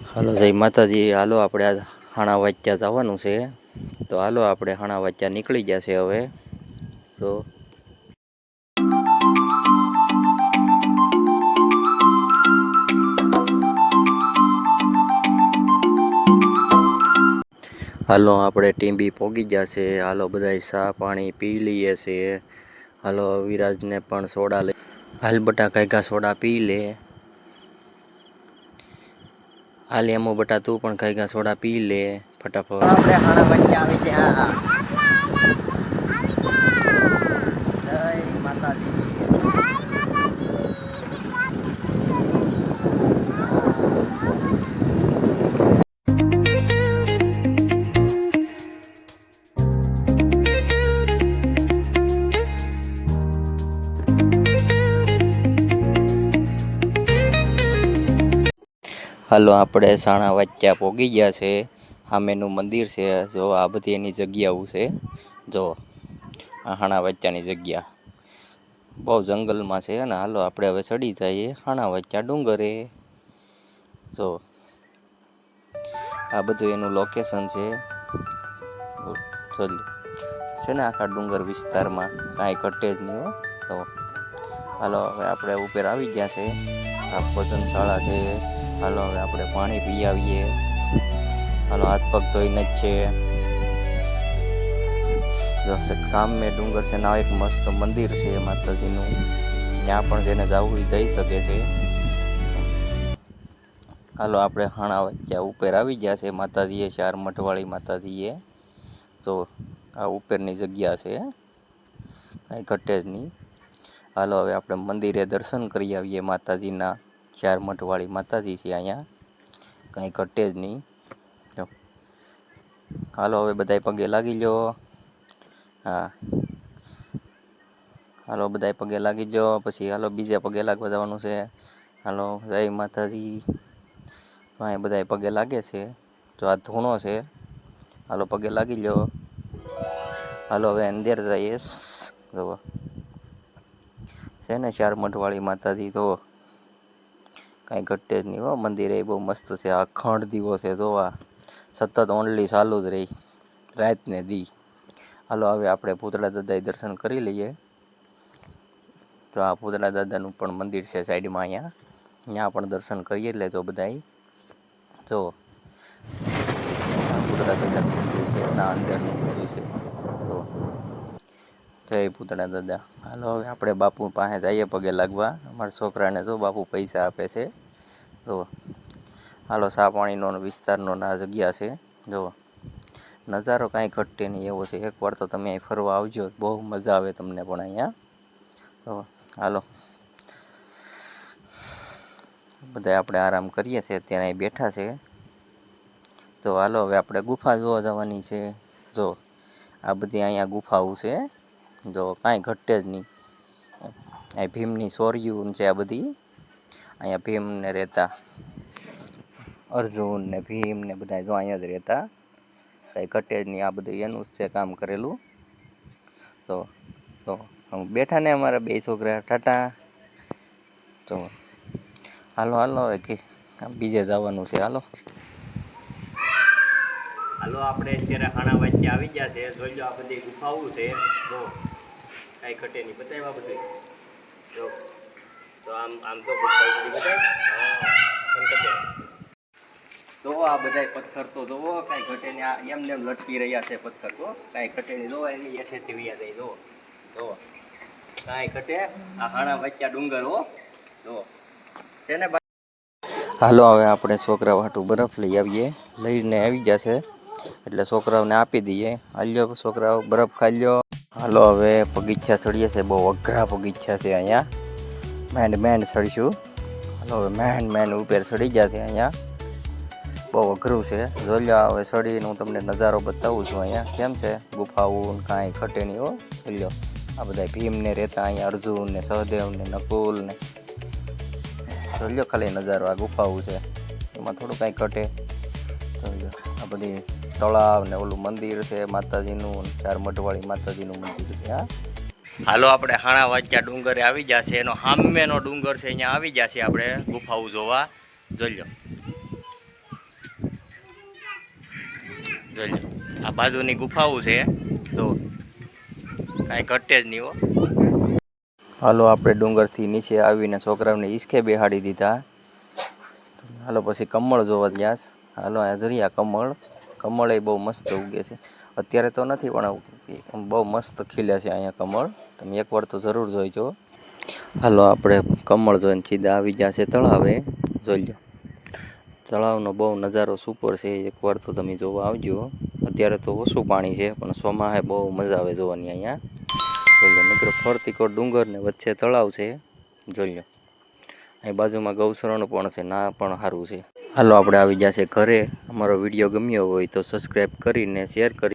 હાલો જય માતાજી. હાલો આપણે આ હાણા વાચ્યા જવાનું છે, તો હાલો આપણે હાણા વાચ્યા નીકળી જશે હવે. તો હાલો આપણે ટીંબી પોગી જશે. હાલો બધા ચા પાણી પી લઈએ છે. હાલો વિરાજને પણ સોડા લઈ હાલ બટા કાંઈકા સોડા પી લે. હાલ એમો બટા તું પણ કાંઈકા સોડા પી લે ફટાફટ. આપણે હાણા વાચ્યા આવી ગયા. જય માતાજી. હાલો આપણે સાણા વાચ્યા પોગી ગયા છે. સામેનું મંદિર છે, જો આ બધી એની જગ્યાઓ છે. જો આ હાણા વાચ્યાની જગ્યા બહુ જંગલમાં છે ને. હાલો આપણે હવે ચડી જઈએ હાણા વાચ્યા ડુંગરે. જો આ બધું એનું લોકેશન છે. છે ને આખા ડુંગર વિસ્તારમાં કાંઈ ઘટે જ નહીં હો. તો હાલો હવે આપણે ઉપર આવી ગયા છે. આ ભોજનશાળા છે. હાલો હવે આપણે પાણી પી આવીએ. હાલો હાથ પગ ધોઈને જ છે. જો સામે ડુંગર છે ને એક મસ્ત મંદિર છે માતાજીનું. ત્યાં પણ જેને જવું એ જઈ શકે છે. હાલો આપણે હાણા વાચ્યા ઉપર આવી ગયા છે. માતાજીએ ચાર મઠવાળી માતાજીએ. તો આ ઉપરની જગ્યા છે, કાંઈ ઘટે જ નહીં. હાલો હવે આપણે મંદિરે દર્શન કરી આવીએ માતાજીના. ચાર મઠવાળી માતાજી છે અહીંયા, કાંઈ ઘટે જ નહીં. હાલો હવે બધાય પગે લાગી લો. હા હાલો બધાય પગે લાગી લો. પછી હાલો બીજા પગે લાગવા જવાનું છે. હાલો જય માતાજી. તો અહીંયા બધાય પગે લાગે છે. જો આ ધૂણો છે. હાલો પગે લાગી લો. હાલો હવે અંદર જઈએ. જુઓ છે ને ચાર મઠવાળી માતાજી. તો કાંઈ ઘટે જ નહીં હો. મંદિર એ બહુ મસ્ત છે. અખંડ દીવો છે. જોવા સતત ઓનલી ચાલુ જ રહી રાત ને દી. હાલો હવે આપણે પૂતળા દાદાએ દર્શન કરી લઈએ. તો આ પૂતળા દાદાનું પણ મંદિર છે સાઈડમાં અહીંયા. ત્યાં પણ દર્શન કરીએ લેજો બધાય. જો પૂતળા દાદાનું મંદિર છે એના અંદરનું બધું છે. તો જય પૂતળા દાદા. હાલો હવે આપણે બાપુ પાસે જઈએ પગે લાગવા. અમારા છોકરાને જો બાપુ પૈસા આપે છે. જો હાલો ચા પાણીનો વિસ્તારનો આ જગ્યા છે. જો નજારો કાંઈ ઘટે નહીં એવો છે. એકવાર તો તમે અહીં ફરવા આવજો, બહુ મજા આવે તમને પણ અહીંયા. તો હાલો બધા આપણે આરામ કરીએ છીએ અત્યારે અહીં બેઠા છે. તો હાલો હવે આપણે ગુફા જોવા જવાની છે. જો આ બધી અહીંયા ગુફાઓ છે. જો કાંઈ ઘટે જ નહીં. અહીં ભીમની સોર્યું છે આ બધી. અહીંયા ભીમને રહેતા અર્જુન ને ભીમ ને બધા જો અહીંયા જ રહેતા. કાંઈ ઘટે જ નહીં. આ બધું એનું જ છે કામ કરેલું. તો બેઠા ને અમારા બે છોકરા ટાટા. તો હાલો હાલો હવે કે બીજે જવાનું છે. હાલો હાલો આપણે અત્યારે હાણા વાચ્ચે આવી ગયા છે. જોઈ લો આ બધી ગુફાઓ છે. જો કાંઈ ઘટે નહીં. બતાવ્યા બધું. જો તો આમ આમ તો ગુફાઓ બધી બતાય. તો આ બધા પથ્થર તો જોવો કાંઈ ઘટે નહીં. આ એમને એમ લટકી રહ્યા છે પથ્થર. તો કાંઈ ઘટે નહીં. જોવો એની હેઠેથી વ્યા જાય. જોવો જોવો કાંઈ ઘટે. આ હાણા વાચ્યા ડુંગર હો. જો છે ને. હાલો હવે આપણે છોકરા વાટું બરફ લઈ આવીએ. લઈને આવી જશે એટલે છોકરાઓને આપી દઈએ. હાલ્યો છોકરાઓ બરફ ખાઈ લ્યો. હાલો હવે બગીચા ચડીએ છે. બહુ અઘરા બગીચા છે અહીંયા. મેંડ ચડીશું. હાલો હવે મેંડ ઉપર ચડી ગયા છે અહીંયા. બહુ અઘરું છે. જોઈ લો હવે ચડીને હું તમને નજારો બતાવું છું અહીંયા. કેમ છે ગુફાઓ કાંઈ ઘટે નહીં હો. જોઈ લો આ બધા ભીમને રહેતા અહીંયા. અર્જુન ને સહદેવ ને નકુલ ને. જોઈ લો ખાલી નજારો. આ ગુફાઓ છે એમાં થોડું કાંઈ ઘટે. જોઈ લો આ બધી તળાવ ને ઓલું મંદિર છે માતાજીનું. ચાર મઠવાળી માતાજીનું મંદિર છે. હા હાલો આપણે હાણા વાચ્યા ડુંગરે આવી જશે. એનો સામેનો ડુંગર છે અહીંયા આવી જશે આપણે ગુફાઓ જોવા. જોઈ લો જોઈ લો આ બાજુની ગુફાઓ છે તો કાંઈ ઘટે જ નહીં હો. હાલો આપણે ડુંગરથી નીચે આવીને છોકરાઓને ઈસકે બેહાડી દીધા. હાલો પછી કમળ જોવા ગયા. હાલો આ જોઈએ કમળ એ બહુ મસ્ત ઉગે છે. અત્યારે તો નથી પણ બહુ મસ્ત ખીલે છે અહીંયા કમળ. તમે એકવાર તો જરૂર જોઈજો. હાલો આપણે કમળ જોઈને સીધા આવી ગયા છે તળાવે. જોઈ લો તળાવનો બહુ નજારો સુપર છે. એકવાર તો તમે જોવા આવજો. અત્યારે તો ઓછું પાણી છે પણ ચોમાસે બહુ મજા આવે જોવાની અહીંયા. જોઈ લો મિત્રો ફરતી કોર ડુંગર ને વચ્ચે તળાવ છે. જોઈ લો અહીં બાજુમાં ગૌશરણ પણ છે. ના પણ સારું છે. હાલો આપણે આવી ગયા છે ઘરે. અમારો વિડીયો ગમ્યો હોય તો સબસ્ક્રાઈબ કરીને શેર કરી